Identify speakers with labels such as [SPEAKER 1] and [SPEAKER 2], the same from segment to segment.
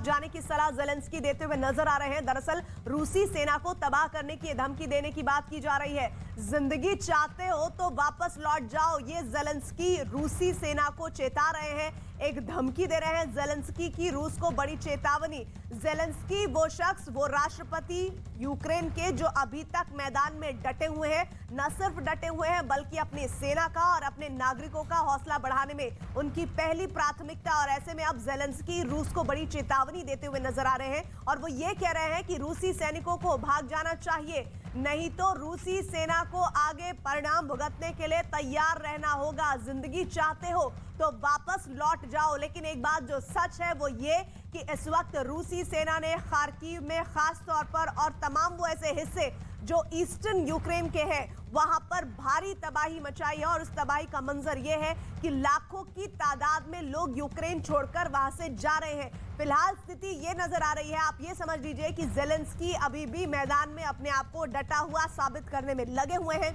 [SPEAKER 1] जाने की सलाह ज़ेलेंस्की देते हुए नजर आ रहे हैं। दरअसल रूसी सेना को तबाह करने की धमकी देने की बात की जा रही है। जिंदगी चाहते हो तो वापस लौट जाओ, ये ज़ेलेंस्की रूसी सेना को चेता रहे हैं, एक धमकी दे रहे हैं ज़ेलेंस्की की रूस को बड़ी चेतावनी। ज़ेलेंस्की वो शख्स, वो राष्ट्रपति यूक्रेन के जो अभी तक मैदान में डटे हुए हैं, न सिर्फ डटे हुए हैं बल्कि अपनी सेना का और अपने नागरिकों का हौसला बढ़ाने में उनकी पहली प्राथमिकता। और ऐसे में अब ज़ेलेंस्की रूस को बड़ी चेतावनी देते हुए नजर आ रहे हैं और वो ये कह रहे हैं कि रूसी सैनिकों को भाग जाना चाहिए, नहीं तो रूसी सेना को आगे परिणाम भुगतने के लिए तैयार रहना होगा। जिंदगी चाहते हो तो वापस लौट जाओ। लेकिन एक बात जो सच है वो ये कि इस वक्त रूसी सेना ने खार्किव में खास तौर पर और तमाम वो ऐसे हिस्से जो ईस्टर्न यूक्रेन के हैं वहां पर भारी तबाही मचाई है। और उस तबाही का मंजर ये है कि लाखों की तादाद में लोग यूक्रेन छोड़कर वहां से जा रहे हैं। फिलहाल स्थिति ये नजर आ रही है, आप ये समझ लीजिए कि ज़ेलेंस्की अभी भी मैदान में अपने आप को डटा हुआ साबित करने में लगे हुए हैं।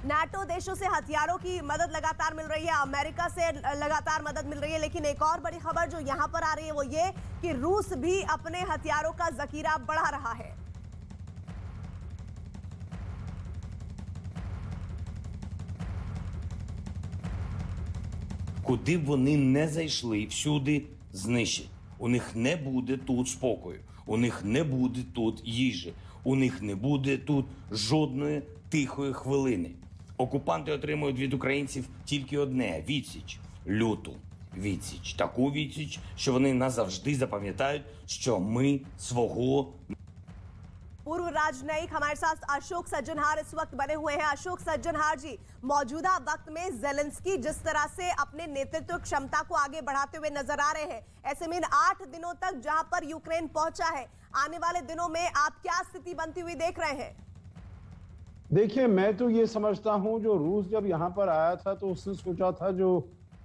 [SPEAKER 1] नाटो देशों से हथियारों की मदद लगातार मिल रही है, अमेरिका से लगातार मदद मिल रही है, लेकिन एक और बड़ी खबर जो यहां पर आ रही है वो ये कि रूस भी अपने हथियारों का जखीरा बढ़ा रहा है।
[SPEAKER 2] Куди б вони не зайшли, всюди знищать. У них не буде тут спокою, у них не буде тут їжі, у них не буде тут жодної тихої хвилини. Окупанти отримують від українців тільки одне – відсіч. Люту відсіч. Таку відсіч, що вони назавжди запам'ятають, що ми свого...
[SPEAKER 1] पूर्व राजनयिक हमारे साथ अशोक सज्जनहार इस वक्त बने हुए हैं। अशोक सज्जनहार जी, मौजूदा वक्त में ज़ेलेंस्की जिस तरह से अपने नेतृत्व क्षमता को आगे बढ़ाते हुए नजर आ रहे हैं, ऐसे में इन 8 दिनों तक जहां पर यूक्रेन पहुंचा है, आने वाले दिनों में आप क्या स्थिति बनती हुई देख रहे हैं?
[SPEAKER 3] देखिए, मैं तो ये समझता हूं जो रूस जब यहाँ पर आया था तो उसने सोचा था जो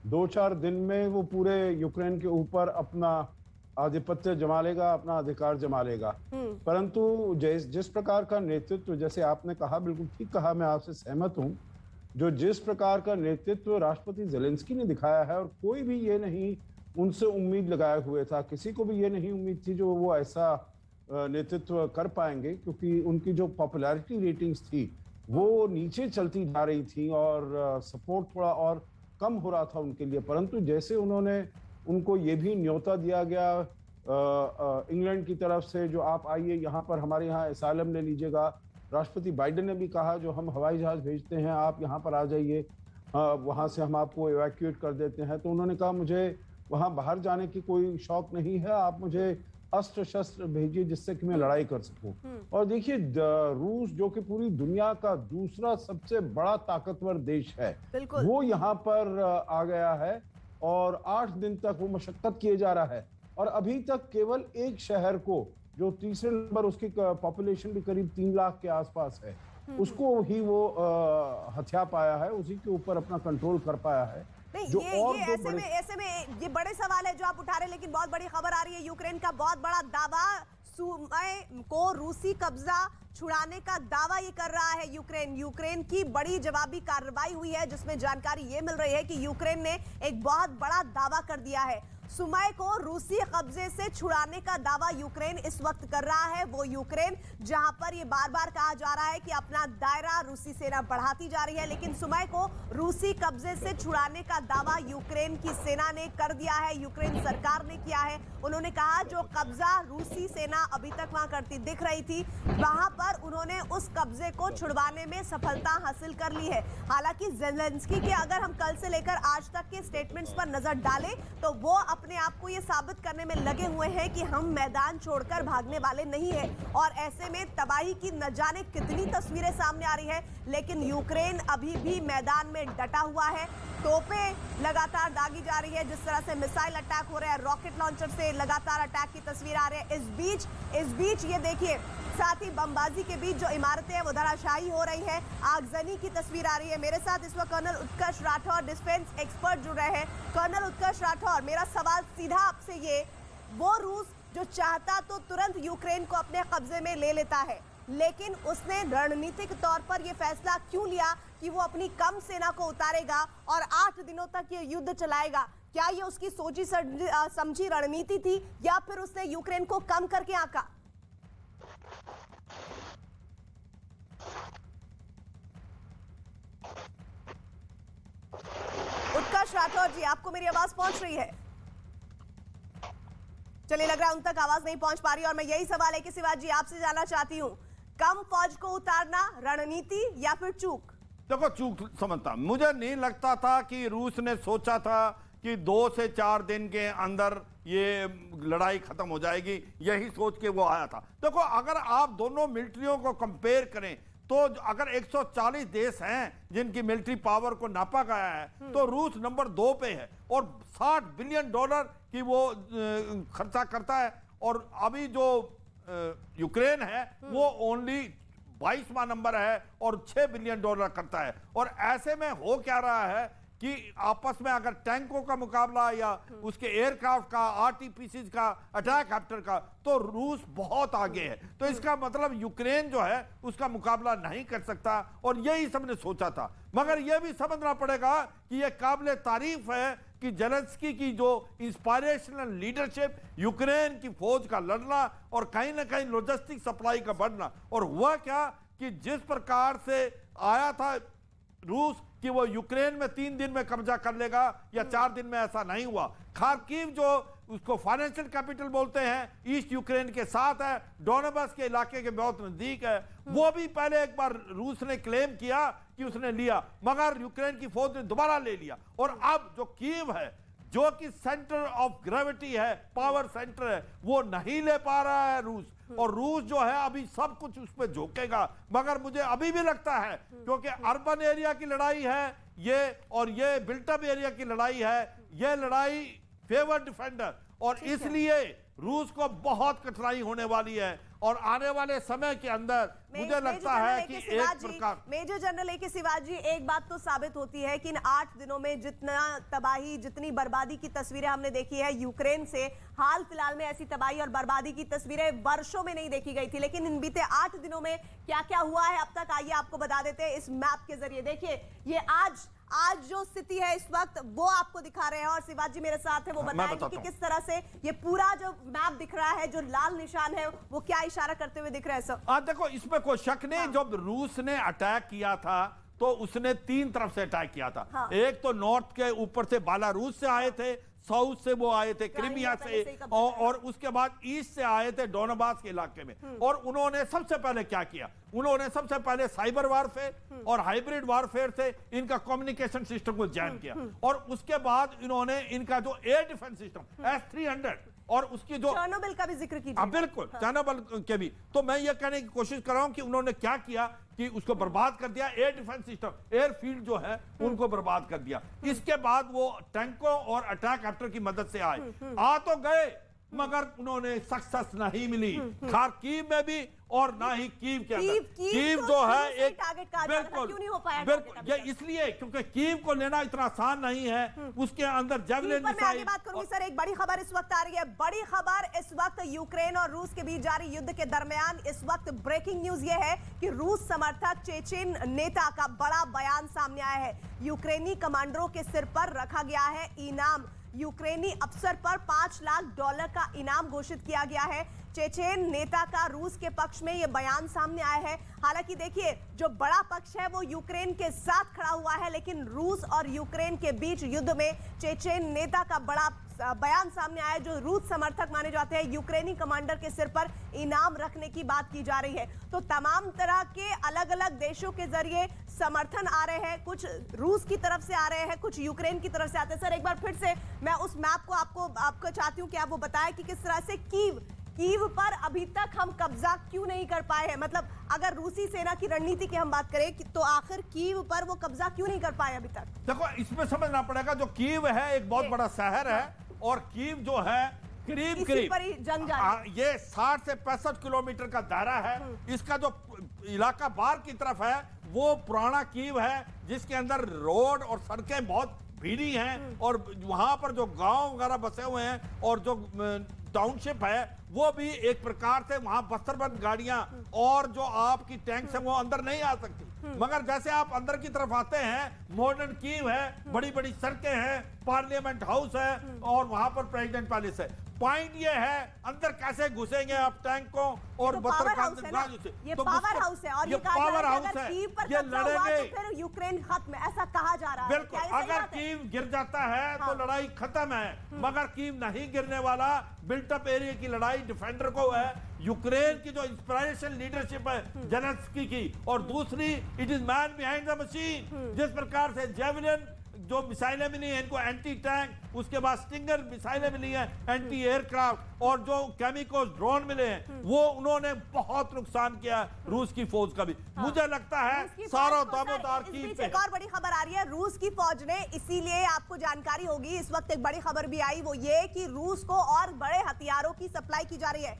[SPEAKER 3] 2-4 दिन में वो पूरे यूक्रेन के ऊपर अपना आधिपत्य जमा लेगा, अपना अधिकार जमा लेगा। परंतु जिस प्रकार का नेतृत्व, जैसे आपने कहा, बिल्कुल ठीक कहा, मैं आपसे सहमत हूं, जो जिस प्रकार का नेतृत्व राष्ट्रपति ज़ेलेंस्की ने दिखाया है, और कोई भी ये नहीं उनसे उम्मीद लगाए हुए था, किसी को भी ये नहीं उम्मीद थी जो वो ऐसा नेतृत्व कर पाएंगे, क्योंकि उनकी जो पॉपुलैरिटी रेटिंग्स थी वो नीचे चलती जा रही थी और सपोर्ट थोड़ा और कम हो रहा था उनके लिए। परंतु जैसे उनको ये भी न्योता दिया गया इंग्लैंड की तरफ से, जो आप आइए यहाँ पर हमारे यहाँ एसाइलम ले लीजिएगा। राष्ट्रपति बाइडेन ने भी कहा जो हम हवाई जहाज भेजते हैं, आप यहाँ पर आ जाइए, वहाँ से हम आपको इवैक्यूएट कर देते हैं। तो उन्होंने कहा मुझे वहाँ बाहर जाने की कोई शौक नहीं है, आप मुझे अस्त्र शस्त्र भेजिए जिससे कि मैं लड़ाई कर सकूं। और देखिए, रूस जो कि पूरी दुनिया का दूसरा सबसे बड़ा ताकतवर देश है, वो यहाँ पर आ गया है और 8 दिन तक वो मशक्कत किए जा रहा है। और अभी तक केवल एक शहर को, जो तीसरे नंबर, उसकी पॉपुलेशन भी करीब 3 लाख के आसपास है, उसको ही वो हथिया पाया है, उसी के ऊपर अपना कंट्रोल कर पाया है।
[SPEAKER 1] नहीं, ऐसे में ये बड़े सवाल है जो आप उठा रहे हैं, लेकिन बहुत बड़ी खबर आ रही है। यूक्रेन का बहुत बड़ा दावा, सुमाई को रूसी कब्जा छुड़ाने का दावा ये कर रहा है यूक्रेन की बड़ी जवाबी कार्रवाई हुई है, जिसमें जानकारी ये मिल रही है कि यूक्रेन ने एक बहुत बड़ा दावा कर दिया है। सुमाई को रूसी कब्जे से छुड़ाने का दावा यूक्रेन इस वक्त कर रहा है। वो यूक्रेन जहां पर ये बार बार कहा जा रहा है कि अपना दायरा रूसी सेना बढ़ाती जा रही है, लेकिन सुमाई को रूसी कब्जे से छुड़ाने का दावा यूक्रेन की सेना ने कर दिया है, यूक्रेन सरकार ने किया है। उन्होंने कहा जो कब्जा रूसी सेना अभी तक वहां करती दिख रही थी, वहां पर उन्होंने उस कब्जे को छुड़वाने में सफलता हासिल कर ली है। हालांकि ज़ेलेंस्की के अगर हम कल से लेकर आज तक के स्टेटमेंट्स पर नजर डालें तो वो अपने आप को ये साबित करने में लगे हुए हैं कि हम मैदान छोड़कर भागने वाले नहीं हैं। और ऐसे में तबाही की न जाने कितनी तस्वीरें सामने आ रही है, लेकिन यूक्रेन अभी भी मैदान में डटा हुआ है। तोपें लगातार दागी जा रही है, जिस तरह से मिसाइल अटैक हो रहे हैं, रॉकेट लॉन्चर से लगातार अटैक की तस्वीर आ रही है। इस बीच ये देखिए, साथ ही बमबाजी के बीच जो इमारतें हैं वो धराशायी हो रही है, आगजनी की तस्वीर आ रही है। मेरे साथ इस वक्त कर्नल उत्कर्ष राठौर, डिफेंस एक्सपर्ट, जुड़ रहे हैं। कर्नल उत्कर्ष राठौर, मेरा सवाल सीधा आपसे ये, वो रूस जो चाहता तो तुरंत यूक्रेन को अपने कब्जे में ले लेता है, लेकिन उसने रणनीतिक तौर पर यह फैसला क्यों लिया कि वो अपनी कम सेना को उतारेगा और 8 दिनों तक ये युद्ध चलाएगा। क्या ये उसकी सोची समझी रणनीति थी या फिर उसने यूक्रेन को कम करके आंका? उत्कर्ष राठौर जी, आपको मेरी आवाज पहुंच रही है? चलिए, लग रहा है उन तक आवाज नहीं पहुंच पा रही और मैं यही सवाल है कि शिवाजी आपसे जानना चाहती हूं, कम फौज को उतारना रणनीति या फिर चूक?
[SPEAKER 4] देखो, चूक समझता, मुझे नहीं लगता था कि रूस ने सोचा था कि 2 से 4 दिन के अंदर ये लड़ाई खत्म हो जाएगी, यही सोच के वो आया था। देखो, अगर आप दोनों मिलिट्रियों को कंपेयर करें तो अगर 140 देश हैं जिनकी मिलिट्री पावर को नापा गया है तो रूस नंबर 2 पे है और $60 बिलियन की वो खर्चा करता है, और अभी जो यूक्रेन है वो ओनली 22वां नंबर है और $6 बिलियन करता है। और ऐसे में हो क्या रहा है कि आपस में अगर टैंकों का मुकाबला या उसके एयरक्राफ्ट का, आरटीपीसी का, अटैक हेप्टर का, तो रूस बहुत आगे है। तो इसका मतलब यूक्रेन जो है उसका मुकाबला नहीं कर सकता, और यही सबने सोचा था। मगर यह भी समझना पड़ेगा कि यह काबिल तारीफ है कि जेलेंस्की की जो इंस्पायरेशनल लीडरशिप, यूक्रेन की फौज का लड़ना और कहीं ना कहीं लॉजिस्टिक सप्लाई का बढ़ना, और हुआ क्या कि जिस प्रकार से आया था रूस कि वो यूक्रेन में 3 दिन में कब्जा कर लेगा या 4 दिन में, ऐसा नहीं हुआ। खार्किव जो उसको फाइनेंशियल कैपिटल बोलते हैं, ईस्ट यूक्रेन के साथ है, डोनेबस के इलाके के बहुत नजदीक है, वो भी पहले एक बार रूस ने क्लेम किया कि उसने लिया, मगर यूक्रेन की फौज ने दोबारा ले लिया। और अब जो कीव है, जो कि सेंटर ऑफ ग्रेविटी है, पावर सेंटर है, वो नहीं ले पा रहा है रूस, और रूस जो है अभी सब कुछ उस पर झोंकेगा। मगर मुझे अभी भी लगता है, क्योंकि अर्बन एरिया की लड़ाई है ये, और ये बिल्टअप एरिया की लड़ाई है, ये लड़ाई फेवर डिफेंडर, और इसलिए रूस को बहुत कठिनाई होने वाली है। और आने वाले समय के अंदर मुझे लगता है कि एक प्रकार
[SPEAKER 1] मेजर जनरल ए के शिवाजी, एक बात तो साबित होती है कि इन 8 दिनों में जितना तबाही, जितनी बर्बादी की तस्वीरें हमने देखी है यूक्रेन से, हाल फिलहाल में ऐसी तबाही और बर्बादी की तस्वीरें वर्षों में नहीं देखी गई थी। लेकिन इन बीते 8 दिनों में क्या क्या हुआ है अब तक, आइए आपको बता देते हैं इस मैप के जरिए। देखिए, ये आज जो स्थिति है इस वक्त वो आपको दिखा रहे हैं, और शिवाजी मेरे साथ है, वो बताएंगे कि किस तरह से ये पूरा जो मैप दिख रहा है, जो लाल निशान है, वो क्या इशारा करते हुए दिख रहा है सर?
[SPEAKER 4] देखो, इसमें कोई शक नहीं, जब रूस ने अटैक किया था तो उसने 3 तरफ से अटैक किया था। एक तो नॉर्थ के ऊपर से बालारूस से आए थे, साउथ से वो आए थे क्रीमिया से, और उसके बाद ईस्ट से आए थे डोनेबास के इलाके में। और उन्होंने सबसे पहले क्या किया, उन्होंने सबसे पहले साइबर वारफेयर और हाइब्रिड वारफेयर से इनका कम्युनिकेशन सिस्टम को जैम किया, और उसके बाद इन्होंने इनका जो एयर डिफेंस सिस्टम S-300 और उसकी जो
[SPEAKER 1] चेर्नोबिल का भी जिक्र कीजिए।
[SPEAKER 4] बिल्कुल, चेर्नोबिल के भी, तो मैं ये कहने की कोशिश कर रहा हूं कि उन्होंने क्या किया कि उसको बर्बाद कर दिया, एयर डिफेंस सिस्टम, एयरफील्ड जो है उनको बर्बाद कर दिया। इसके बाद वो टैंकों और अटैक हेप्टर की मदद से आए, आ तो गए मगर उन्होंने सक्सेस नहीं मिली, खार्किव में भी और ना ही कीव के अंदर। कीव जो है एक बिल्कुल बिल्कुल, ये इसलिए क्योंकि कीव को लेना इतना आसान नहीं है, उसके अंदर जेवलिन
[SPEAKER 1] मिसाइल। बात करूंगी सर, एक बड़ी खबर इस वक्त आ रही है, बड़ी खबर इस वक्त यूक्रेन और रूस के बीच जारी युद्ध के दरमियान इस वक्त ब्रेकिंग न्यूज ये है कि रूस समर्थक चेचेन नेता का बड़ा बयान सामने आया है। यूक्रेनी कमांडरों के सिर पर रखा गया है इनाम, यूक्रेनी अफसर पर $5 लाख का इनाम घोषित किया गया है। चेचेन नेता का रूस के पक्ष में यह बयान सामने आया है। हालांकि देखिए, जो बड़ा पक्ष है वो यूक्रेन के साथ खड़ा हुआ है, लेकिन रूस और यूक्रेन के बीच युद्ध में चेचेन नेता का बड़ा बयान सामने आया, जो रूस समर्थक माने जाते हैं। यूक्रेनी कमांडर के सिर पर इनाम रखने की बात की जा रही है। तो तमाम तरह के अलग अलग देशों के जरिए समर्थन आ रहे हैं, कुछ रूस की तरफ से आ रहे हैं, कुछ यूक्रेन की तरफ से आते हैं। सर, एक बार फिर से मैं उस मैप को आपको चाहती हूँ कि आप वो बताएं कि किस तरह से कीव पर अभी तक हम कब्जा क्यों नहीं कर पाए हैं। मतलब अगर रूसी सेना की रणनीति की हम बात करें तो आखिर कीव पर वो कब्जा क्यों नहीं कर पाए अभी तक?
[SPEAKER 4] देखो, इसमें समझना पड़ेगा, जो कीव है एक बहुत बड़ा शहर है, और कीव जो है करीब ये 60 से 65 किलोमीटर का दायरा है। इसका जो इलाका बाहर की तरफ है वो पुराना कीव है, जिसके अंदर रोड और सड़कें बहुत भीड़ी हैं, और वहां पर जो गांव वगैरह बसे हुए हैं और जो टाउनशिप है वो भी एक प्रकार से वहां बस्तरबंद गाड़ियां और जो आपकी टैंक्स है वो अंदर नहीं आ सकती। मगर जैसे आप अंदर की तरफ आते हैं, मॉडर्न कीव है, बड़ी बड़ी सड़कें हैं, पार्लियामेंट हाउस है और वहां पर प्रेसिडेंट पैलेस है। पॉइंट ये है अंदर कैसे घुसेंगे आप टैंकों और
[SPEAKER 1] ये पावर हाउस है और ये
[SPEAKER 4] पावर हाउस है, ये लड़ेंगे
[SPEAKER 1] तो फिर यूक्रेन खत्म है, ऐसा कहा जा रहा है।
[SPEAKER 4] बिल्कुल, अगर कीव गिर जाता है तो लड़ाई खत्म है, मगर कीव नहीं गिरने वाला। बिल्टअप एरिया की लड़ाई डिफेंडर को है। यूक्रेन की जो इंस्पिरेशन लीडरशिप है जेलेंस्की की, और दूसरी it is man behind the machine. जिस प्रकार से जेवलिन जो मिसाइलें मिली हैं इनको, एंटी टैंक, उसके बाद स्टिंगर मिसाइलें मिली हैं, एंटी एयरक्राफ्ट, और जो केमिकल ड्रोन मिले हैं वो उन्होंने बहुत नुकसान किया रूस की फौज का भी। मुझे लगता है सारा दामोदार की
[SPEAKER 1] एक और बड़ी खबर आ रही है रूस की फौज ने, इसीलिए आपको जानकारी होगी, इस वक्त एक बड़ी खबर भी आई, वो ये कि रूस को और बड़े हथियारों की सप्लाई की जा रही है।